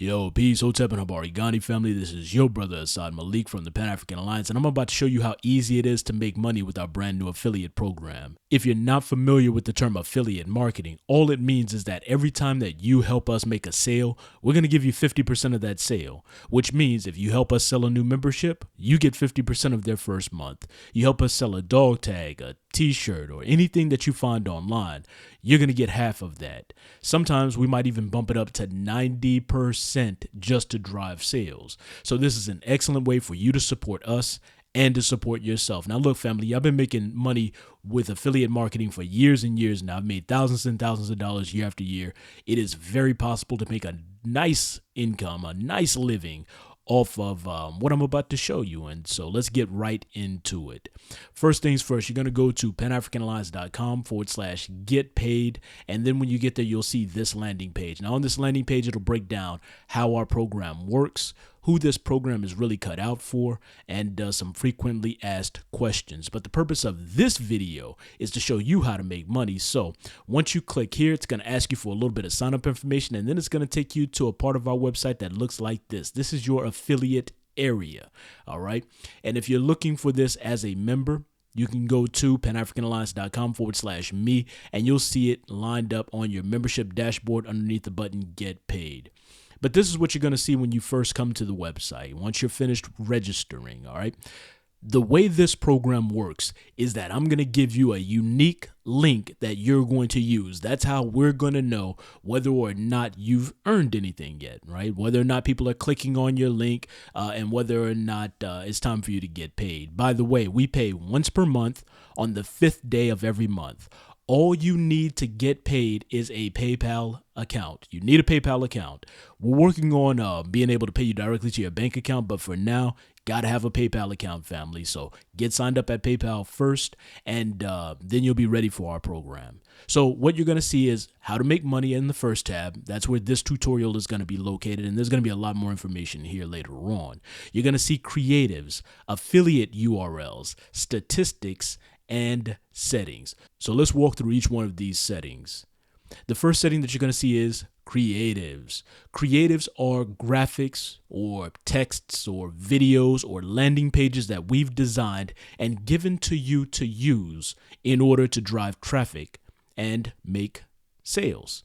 Yo, peace, Hotep and Habari Ghani family. This is your brother Assad Malik from the Pan-African Alliance, and I'm about to show you how easy it is to make money with our brand new affiliate program. If you're not familiar with the term affiliate marketing, all it means is that every time that you help us make a sale, we're going to give you 50% of that sale, which means if you help us sell a new membership, you get 50% of their first month. You help us sell a dog tag, a t-shirt, or anything that you find online, you're going to get half of that. Sometimes we might even bump it up to 90% just to drive sales. So this is an excellent way for you to support us and to support yourself. Now look, family, I've been making money with affiliate marketing for years and years now. I've made thousands and thousands of dollars year after year. It is very possible to make a nice income, a nice living off of what I'm about to show you. And so let's get right into it. First things first, you're going to go to panafricanalliance.com/get paid. And then when you get there, you'll see this landing page. Now on this landing page, it'll break down how our program works, who this program is really cut out for, and some frequently asked questions. But the purpose of this video is to show you how to make money. So once you click here, it's going to ask you for a little bit of sign up information, and then it's going to take you to a part of our website that looks like this. This is your affiliate area. All right. And if you're looking for this as a member, you can go to panafricanalliance.com/me, and you'll see it lined up on your membership dashboard underneath the button Get Paid. But this is what you're going to see when you first come to the website, once you're finished registering, all right? The way this program works is that I'm going to give you a unique link that you're going to use. That's how we're going to know whether or not you've earned anything yet, right? Whether or not people are clicking on your link and whether or not it's time for you to get paid. By the way, we pay once per month on the 5th day of every month. All you need to get paid is a PayPal account. You need a PayPal account. We're working on being able to pay you directly to your bank account, but for now, got to have a PayPal account, family. So get signed up at PayPal first, and then you'll be ready for our program. So what you're going to see is how to make money in the first tab. That's where this tutorial is going to be located, and there's going to be a lot more information here later on. You're going to see creatives, affiliate URLs, statistics, and settings. So let's walk through each one of these settings. The first setting that you're going to see is creatives. Creatives are graphics or texts or videos or landing pages that we've designed and given to you to use in order to drive traffic and make sales.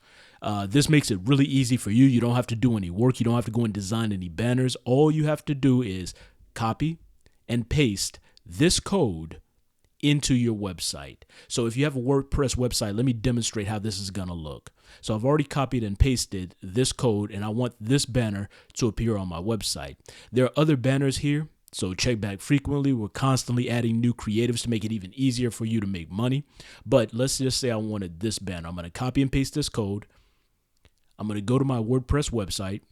This makes it really easy for you. You don't have to do any work. You don't have to go and design any banners. All you have to do is copy and paste this code into your website. So if you have a WordPress website, let me demonstrate how this is going to look. So I've already copied and pasted this code, and I want this banner to appear on my website. There are other banners here, so check back frequently. We're constantly adding new creatives to make it even easier for you to make money. But let's just say I wanted this banner. I'm going to copy and paste this code. I'm going to go to my WordPress website,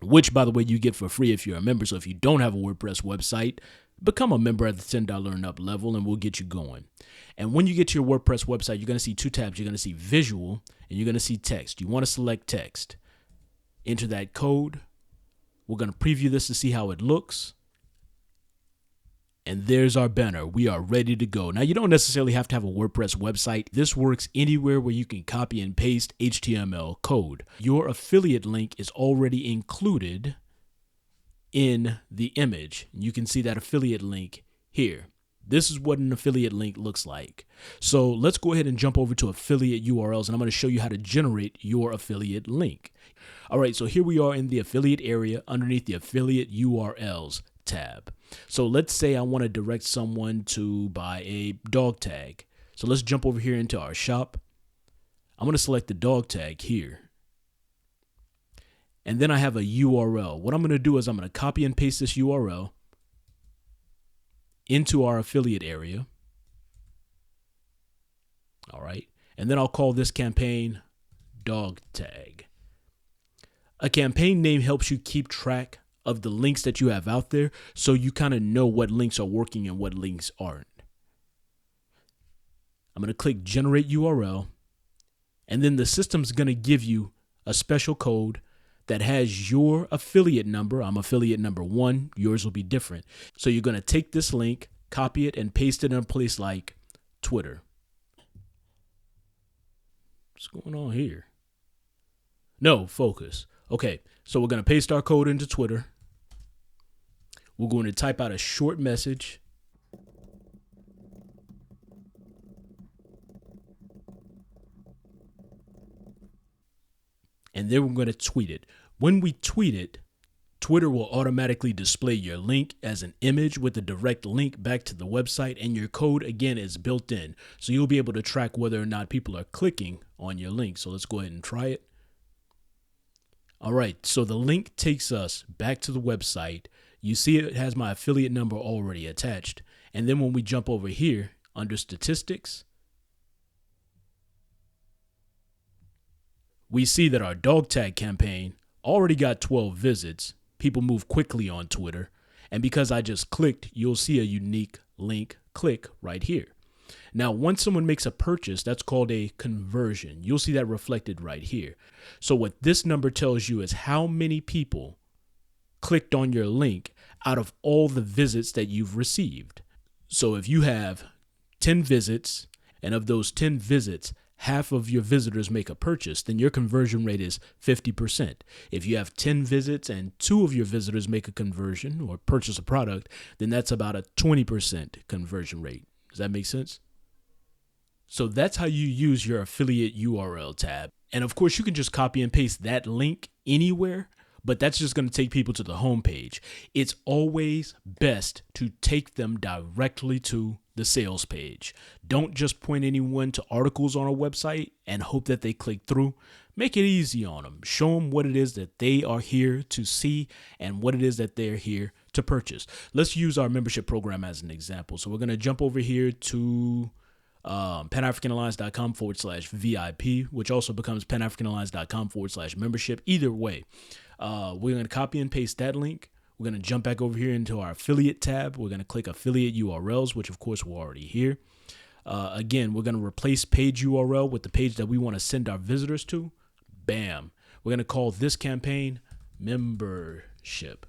which, by the way, you get for free if you're a member. So if you don't have a WordPress website, become a member at the $10 and up level, and we'll get you going. And when you get to your WordPress website, you're going to see two tabs. You're going to see visual and you're going to see text. You want to select text. Enter that code. We're going to preview this to see how it looks. And there's our banner. We are ready to go. Now, you don't necessarily have to have a WordPress website. This works anywhere where you can copy and paste HTML code. Your affiliate link is already included in the image. You can see that affiliate link here. This is what an affiliate link looks like. So let's go ahead and jump over to affiliate URLs, and I'm going to show you how to generate your affiliate link. All right, so here we are in the affiliate area underneath the affiliate URLs tab. So let's say I want to direct someone to buy a dog tag. So let's jump over here into our shop. I'm going to select the dog tag here. And then I have a URL. What I'm going to do is I'm going to copy and paste this URL into our affiliate area. All right. And then I'll call this campaign dog tag. A campaign name helps you keep track of the links that you have out there, so you kind of know what links are working and what links aren't. I'm going to click generate URL, and then the system's going to give you a special code that has your affiliate number. I'm affiliate number 1. Yours will be different. So you're going to take this link, copy it, and paste it in a place like Twitter. What's going on here? No, focus. Okay, so we're going to paste our code into Twitter. We're going to type out a short message. And then we're going to tweet it. When we tweet it, Twitter will automatically display your link as an image with a direct link back to the website, and your code again is built in. So you'll be able to track whether or not people are clicking on your link. So let's go ahead and try it. All right, so the link takes us back to the website. You see it has my affiliate number already attached. And then when we jump over here under statistics, we see that our dog tag campaign already got 12 visits. People move quickly on Twitter. And because I just clicked, you'll see a unique link click right here. Now, once someone makes a purchase, that's called a conversion. You'll see that reflected right here. So what this number tells you is how many people clicked on your link out of all the visits that you've received. So if you have 10 visits, and of those 10 visits, half of your visitors make a purchase, then your conversion rate is 50%. If you have 10 visits and 2 of your visitors make a conversion or purchase a product, then that's about a 20% conversion rate. Does that make sense? So that's how you use your affiliate URL tab. And of course, you can just copy and paste that link anywhere, but that's just going to take people to the homepage. It's always best to take them directly to the sales page. Don't just point anyone to articles on a website and hope that they click through. Make it easy on them. Show them what it is that they are here to see and what it is that they're here to purchase. Let's use our membership program as an example. So we're going to jump over here to panafricanalliance.com/VIP, which also becomes panafricanalliance.com/membership. Either way, we're going to copy and paste that link. We're going to jump back over here into our affiliate tab. We're going to click affiliate URLs, which of course we're already here. Again, we're going to replace page URL with the page that we want to send our visitors to. Bam. We're going to call this campaign membership.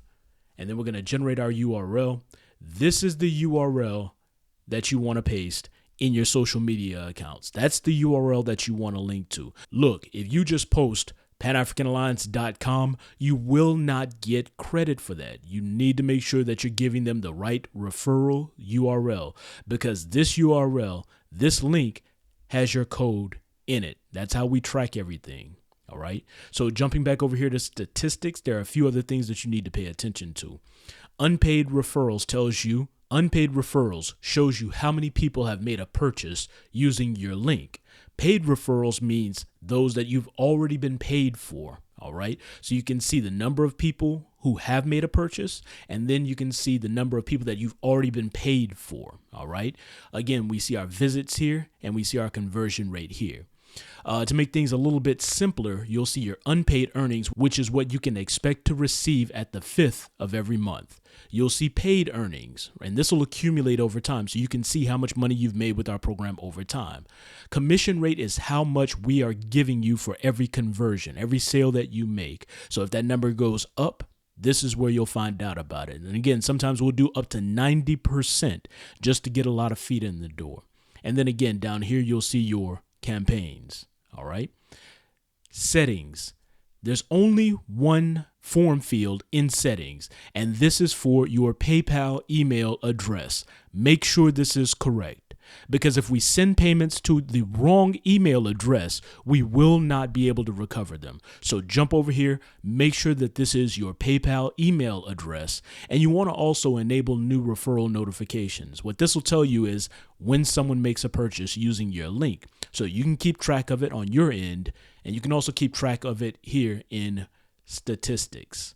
And then we're going to generate our URL. This is the URL that you want to paste in your social media accounts. That's the URL that you want to link to. Look, if you just post panafricanalliance.com, you will not get credit for that. You need to make sure that you're giving them the right referral URL, because this URL, this link, has your code in it. That's how we track everything. All right. So jumping back over here to statistics, there are a few other things that you need to pay attention to. Unpaid referrals shows you how many people have made a purchase using your link. Paid referrals means those that you've already been paid for. All right. So you can see the number of people who have made a purchase, and then you can see the number of people that you've already been paid for. All right. Again, we see our visits here and we see our conversion rate here. To make things a little bit simpler, you'll see your unpaid earnings, which is what you can expect to receive at the 5th of every month. You'll see paid earnings, and this will accumulate over time, so you can see how much money you've made with our program over time. Commission rate is how much we are giving you for every conversion, every sale that you make. So if that number goes up, this is where you'll find out about it. And again, sometimes we'll do up to 90% just to get a lot of feet in the door. And then again, down here, you'll see your campaigns. All right. Settings. There's only one form field in settings, and this is for your PayPal email address. Make sure this is correct, because if we send payments to the wrong email address, we will not be able to recover them. So jump over here, make sure that this is your PayPal email address, and you want to also enable new referral notifications. What this will tell you is when someone makes a purchase using your link, so you can keep track of it on your end, and you can also keep track of it here in statistics.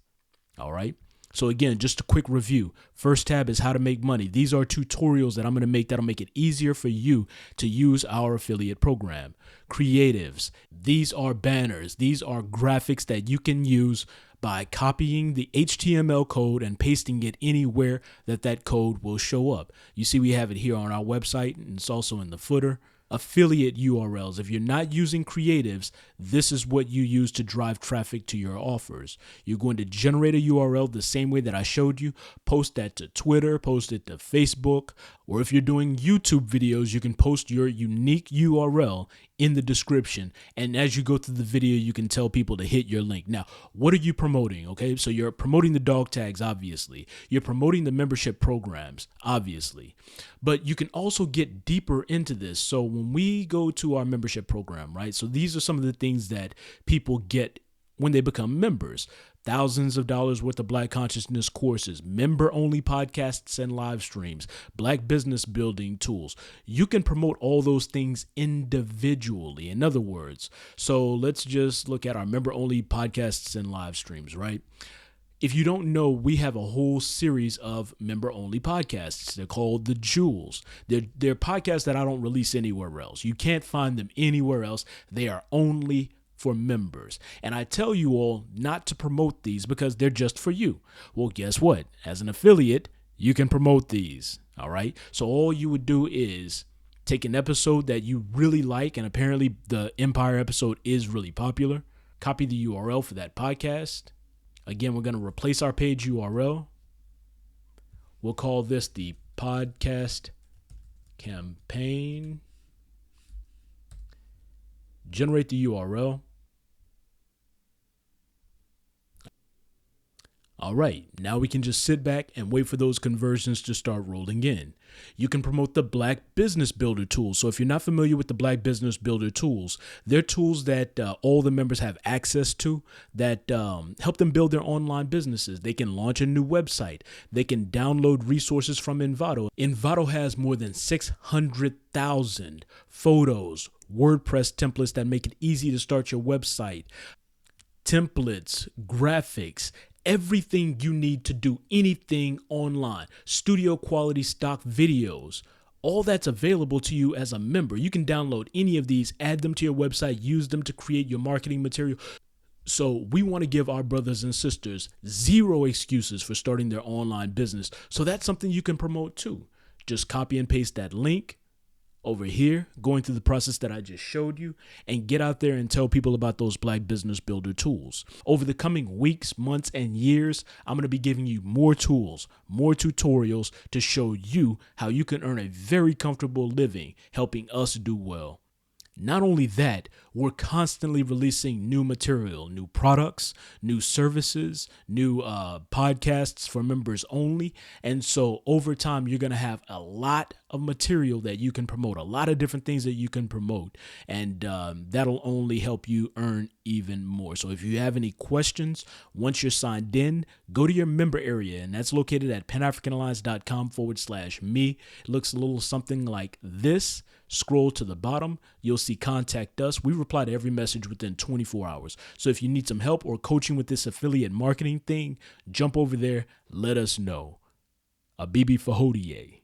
All right. So again, just a quick review. First tab is how to make money. These are tutorials that I'm going to make that'll make it easier for you to use our affiliate program. Creatives. These are banners. These are graphics that you can use by copying the HTML code and pasting it anywhere that code will show up. You see, we have it here on our website, and it's also in the footer. Affiliate URLs. If you're not using creatives, this is what you use to drive traffic to your offers. You're going to generate a URL the same way that I showed you, post that to Twitter, post it to Facebook, Or if you're doing YouTube videos, you can post your unique URL in the description. And as you go through the video, you can tell people to hit your link. Now, what are you promoting? Okay, so you're promoting the dog tags, obviously. You're promoting the membership programs, obviously. But you can also get deeper into this. So when we go to our membership program, right? So these are some of the things that people get when they become members. Thousands of dollars worth of Black consciousness courses, member-only podcasts and live streams, Black business building tools. You can promote all those things individually, in other words. So let's just look at our member-only podcasts and live streams, right? If you don't know, we have a whole series of member-only podcasts. They're called The Jewels. They're podcasts that I don't release anywhere else. You can't find them anywhere else. They are only for members. And I tell you all not to promote these because they're just for you. Well, guess what? As an affiliate, you can promote these. All right. So all you would do is take an episode that you really like, and apparently the Empire episode is really popular. Copy the URL for that podcast. Again, we're going to replace our page URL. We'll call this the podcast campaign. Generate the URL. All right, now we can just sit back and wait for those conversions to start rolling in. You can promote the Black Business Builder tools. So if you're not familiar with the Black Business Builder tools, they're tools that all the members have access to that help them build their online businesses. They can launch a new website. They can download resources from Envato. Envato has more than 600,000 photos, WordPress templates that make it easy to start your website, templates, graphics, everything you need to do anything online, studio quality stock videos, all that's available to you as a member. You can download any of these, add them to your website, use them to create your marketing material. So we want to give our brothers and sisters zero excuses for starting their online business. So that's something you can promote too. Just copy and paste that link over here, going through the process that I just showed you, and get out there and tell people about those Black Business Builder tools. Over the coming weeks, months, and years, I'm going to be giving you more tools, more tutorials to show you how you can earn a very comfortable living helping us do well. Not only that, we're constantly releasing new material, new products, new services, new podcasts for members only. And so over time, you're going to have a lot of material that you can promote, a lot of different things that you can promote. And that'll only help you earn even more. So if you have any questions, once you're signed in, go to your member area. And that's located at panafricanalliance.com/me. It looks a little something like this. Scroll to the bottom, you'll see contact us. We reply to every message within 24 hours. So if you need some help or coaching with this affiliate marketing thing, jump over there, let us know. Abibi Fahodie.